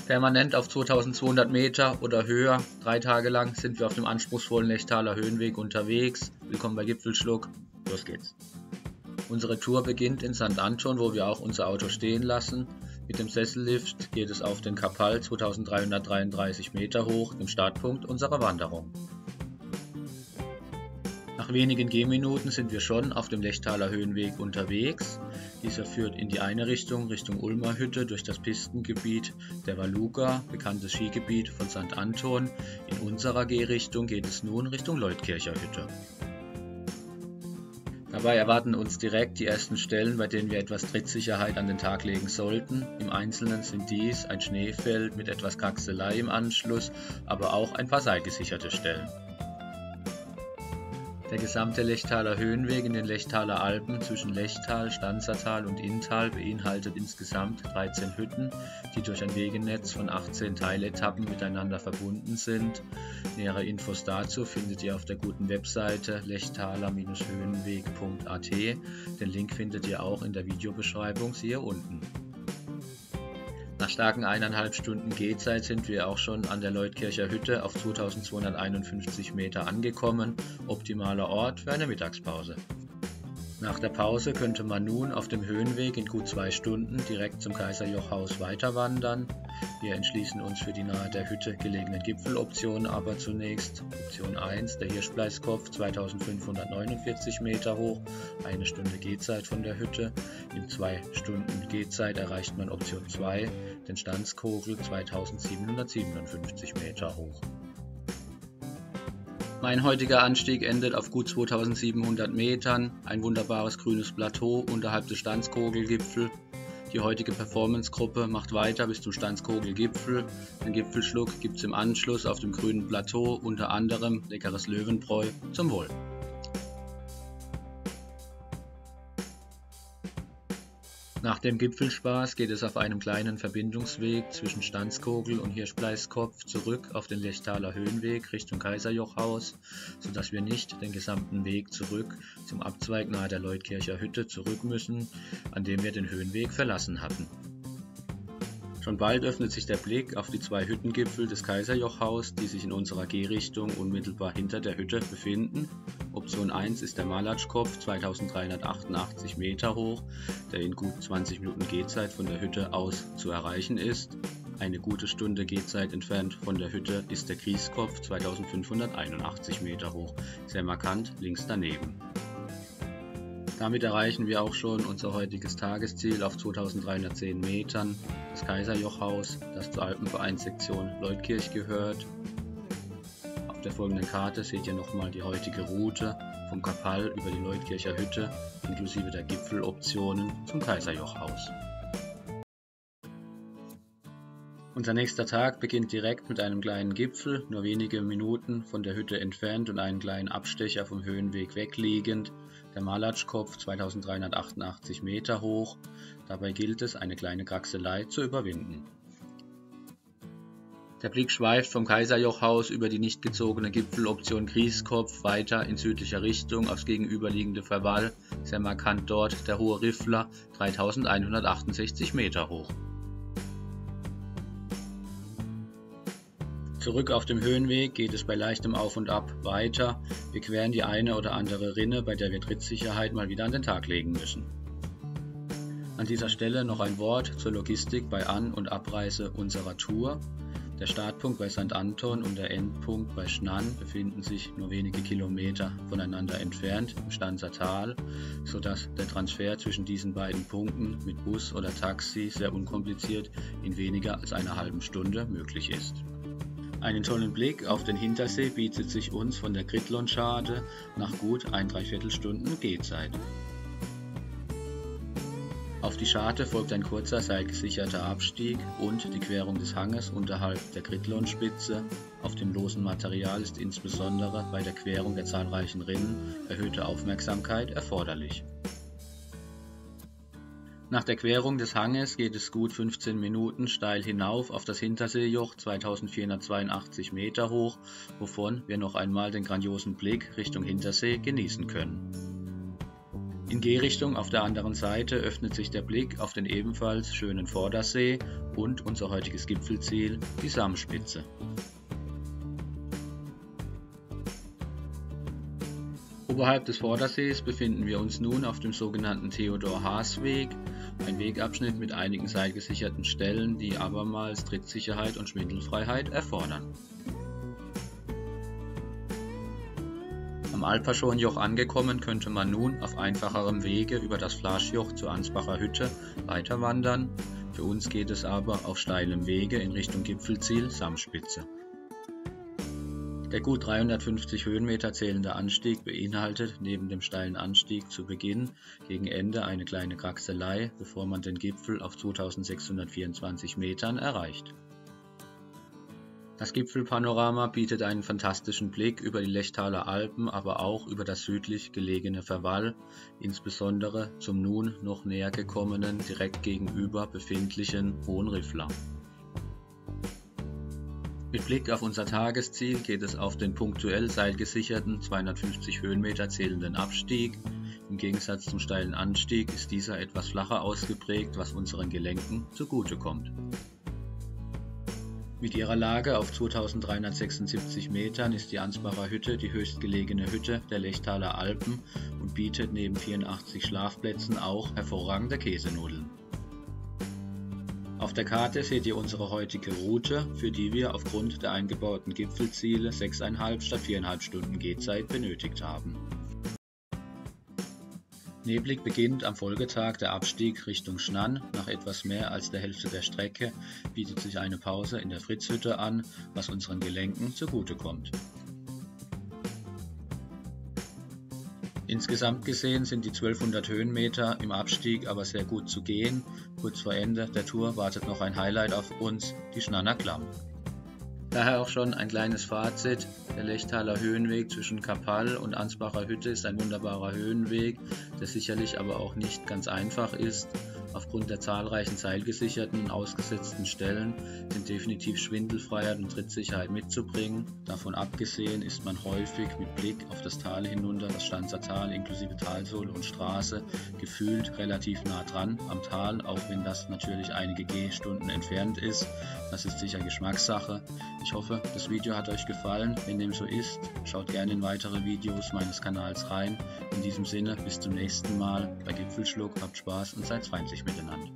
Permanent auf 2200 Meter oder höher, 3 Tage lang sind wir auf dem anspruchsvollen Lechtaler Höhenweg unterwegs. Willkommen bei Gipfelschluck, los geht's. Unsere Tour beginnt in St. Anton, wo wir auch unser Auto stehen lassen. Mit dem Sessellift geht es auf den Kapall 2333 Meter hoch, dem Startpunkt unserer Wanderung. Nach wenigen Gehminuten sind wir schon auf dem Lechtaler Höhenweg unterwegs. Dieser führt in die eine Richtung Ulmer Hütte durch das Pistengebiet der Waluga, bekanntes Skigebiet von St. Anton. In unserer Gehrichtung geht es nun Richtung Leutkircher Hütte. Dabei erwarten uns direkt die ersten Stellen, bei denen wir etwas Trittsicherheit an den Tag legen sollten. Im Einzelnen sind dies ein Schneefeld mit etwas Kraxelei im Anschluss, aber auch ein paar seilgesicherte Stellen. Der gesamte Lechtaler Höhenweg in den Lechtaler Alpen zwischen Lechtal, Stanzertal und Inntal beinhaltet insgesamt 13 Hütten, die durch ein Wegenetz von 18 Teiletappen miteinander verbunden sind. Nähere Infos dazu findet ihr auf der guten Webseite lechtaler-höhenweg.at. Den Link findet ihr auch in der Videobeschreibung, siehe unten. Nach starken 1,5 Stunden Gehzeit sind wir auch schon an der Leutkircher Hütte auf 2251 Meter angekommen, optimaler Ort für eine Mittagspause. Nach der Pause könnte man nun auf dem Höhenweg in gut 2 Stunden direkt zum Kaiserjochhaus weiter wandern. Wir entschließen uns für die nahe der Hütte gelegenen Gipfeloptionen aber zunächst. Option 1, der Hirschbleiskopf, 2549 Meter hoch, 1 Stunde Gehzeit von der Hütte. In 2 Stunden Gehzeit erreicht man Option 2, den Stanzkogel, 2757 Meter hoch. Mein heutiger Anstieg endet auf gut 2700 Metern, ein wunderbares grünes Plateau unterhalb des Stanzkogelgipfels. Die heutige Performance-Gruppe macht weiter bis zum Stanzkogelgipfel. Den Gipfelschluck gibt es im Anschluss auf dem grünen Plateau, unter anderem leckeres Löwenbräu. Zum Wohl! Nach dem Gipfelspaß geht es auf einem kleinen Verbindungsweg zwischen Stanzkogel und Hirschbleiskopf zurück auf den Lechtaler Höhenweg Richtung Kaiserjochhaus, sodass wir nicht den gesamten Weg zurück zum Abzweig nahe der Leutkircher Hütte zurück müssen, an dem wir den Höhenweg verlassen hatten. Schon bald öffnet sich der Blick auf die 2 Hüttengipfel des Kaiserjochhaus, die sich in unserer Gehrichtung unmittelbar hinter der Hütte befinden. Option 1 ist der Malatschkopf, 2388 Meter hoch, der in gut 20 Minuten Gehzeit von der Hütte aus zu erreichen ist. Eine gute Stunde Gehzeit entfernt von der Hütte ist der Grieskopf, 2581 Meter hoch, sehr markant links daneben. Damit erreichen wir auch schon unser heutiges Tagesziel auf 2310 Metern, das Kaiserjochhaus, das zur Alpenvereinssektion Leutkirch gehört. Auf der folgenden Karte seht ihr nochmal die heutige Route vom Kapall über die Leutkircher Hütte inklusive der Gipfeloptionen zum Kaiserjochhaus. Unser nächster Tag beginnt direkt mit einem kleinen Gipfel, nur wenige Minuten von der Hütte entfernt und einen kleinen Abstecher vom Höhenweg wegliegend, der Malatschkopf, 2388 Meter hoch. Dabei gilt es, eine kleine Kraxelei zu überwinden. Der Blick schweift vom Kaiserjochhaus über die nicht gezogene Gipfeloption Grieskopf weiter in südlicher Richtung aufs gegenüberliegende Verwall, sehr markant dort der hohe Riffler, 3168 Meter hoch. Zurück auf dem Höhenweg geht es bei leichtem Auf und Ab weiter. Wir queren die eine oder andere Rinne, bei der wir Trittsicherheit mal wieder an den Tag legen müssen. An dieser Stelle noch ein Wort zur Logistik bei An- und Abreise unserer Tour. Der Startpunkt bei St. Anton und der Endpunkt bei Schnann befinden sich nur wenige Kilometer voneinander entfernt im Stanzertal, sodass der Transfer zwischen diesen beiden Punkten mit Bus oder Taxi sehr unkompliziert in weniger als einer halben Stunde möglich ist. Einen tollen Blick auf den Hintersee bietet sich uns von der Gridlon-Schade nach gut 1,75 Stunden Gehzeit. Auf die Scharte folgt ein kurzer seilgesicherter Abstieg und die Querung des Hanges unterhalb der Gridlon-Spitze. Auf dem losen Material ist insbesondere bei der Querung der zahlreichen Rinnen erhöhte Aufmerksamkeit erforderlich. Nach der Querung des Hanges geht es gut 15 Minuten steil hinauf auf das Hinterseejoch 2482 Meter hoch, wovon wir noch einmal den grandiosen Blick Richtung Hintersee genießen können. In Gehrichtung auf der anderen Seite öffnet sich der Blick auf den ebenfalls schönen Vordersee und unser heutiges Gipfelziel, die Samspitze. Oberhalb des Vordersees befinden wir uns nun auf dem sogenannten Theodor-Haas-Weg, ein Wegabschnitt mit einigen seilgesicherten Stellen, die abermals Trittsicherheit und Schwindelfreiheit erfordern. Am Alpaschonjoch angekommen, könnte man nun auf einfacherem Wege über das Flaschjoch zur Ansbacher Hütte weiter wandern. Für uns geht es aber auf steilem Wege in Richtung Gipfelziel Samspitze. Der gut 350 Höhenmeter zählende Anstieg beinhaltet neben dem steilen Anstieg zu Beginn gegen Ende eine kleine Kraxelei, bevor man den Gipfel auf 2624 Metern erreicht. Das Gipfelpanorama bietet einen fantastischen Blick über die Lechtaler Alpen, aber auch über das südlich gelegene Verwall, insbesondere zum nun noch näher gekommenen, direkt gegenüber befindlichen Hohenriffler. Mit Blick auf unser Tagesziel geht es auf den punktuell seilgesicherten 250 Höhenmeter zählenden Abstieg. Im Gegensatz zum steilen Anstieg ist dieser etwas flacher ausgeprägt, was unseren Gelenken zugutekommt. Mit ihrer Lage auf 2376 Metern ist die Ansbacher Hütte die höchstgelegene Hütte der Lechtaler Alpen und bietet neben 84 Schlafplätzen auch hervorragende Käsenudeln. Auf der Karte seht ihr unsere heutige Route, für die wir aufgrund der eingebauten Gipfelziele 6,5 statt 4,5 Stunden Gehzeit benötigt haben. Neblig beginnt am Folgetag der Abstieg Richtung Schnann. Nach etwas mehr als der Hälfte der Strecke bietet sich eine Pause in der Fritzhütte an, was unseren Gelenken zugutekommt. Insgesamt gesehen sind die 1200 Höhenmeter im Abstieg aber sehr gut zu gehen. Kurz vor Ende der Tour wartet noch ein Highlight auf uns, die Schnanner Klamm. Daher auch schon ein kleines Fazit: Der Lechtaler Höhenweg zwischen Kapall und Ansbacher Hütte ist ein wunderbarer Höhenweg, der sicherlich aber auch nicht ganz einfach ist. Aufgrund der zahlreichen seilgesicherten und ausgesetzten Stellen sind definitiv Schwindelfreiheit und Trittsicherheit mitzubringen. Davon abgesehen ist man häufig mit Blick auf das Tal hinunter, das Stanzer Tal inklusive Talsohle und Straße, gefühlt relativ nah dran am Tal, auch wenn das natürlich einige Gehstunden entfernt ist. Das ist sicher Geschmackssache. Ich hoffe, das Video hat euch gefallen. Wenn dem so ist, schaut gerne in weitere Videos meines Kanals rein. In diesem Sinne, bis zum nächsten Mal bei Gipfelschluck, habt Spaß und seid freundlich miteinander.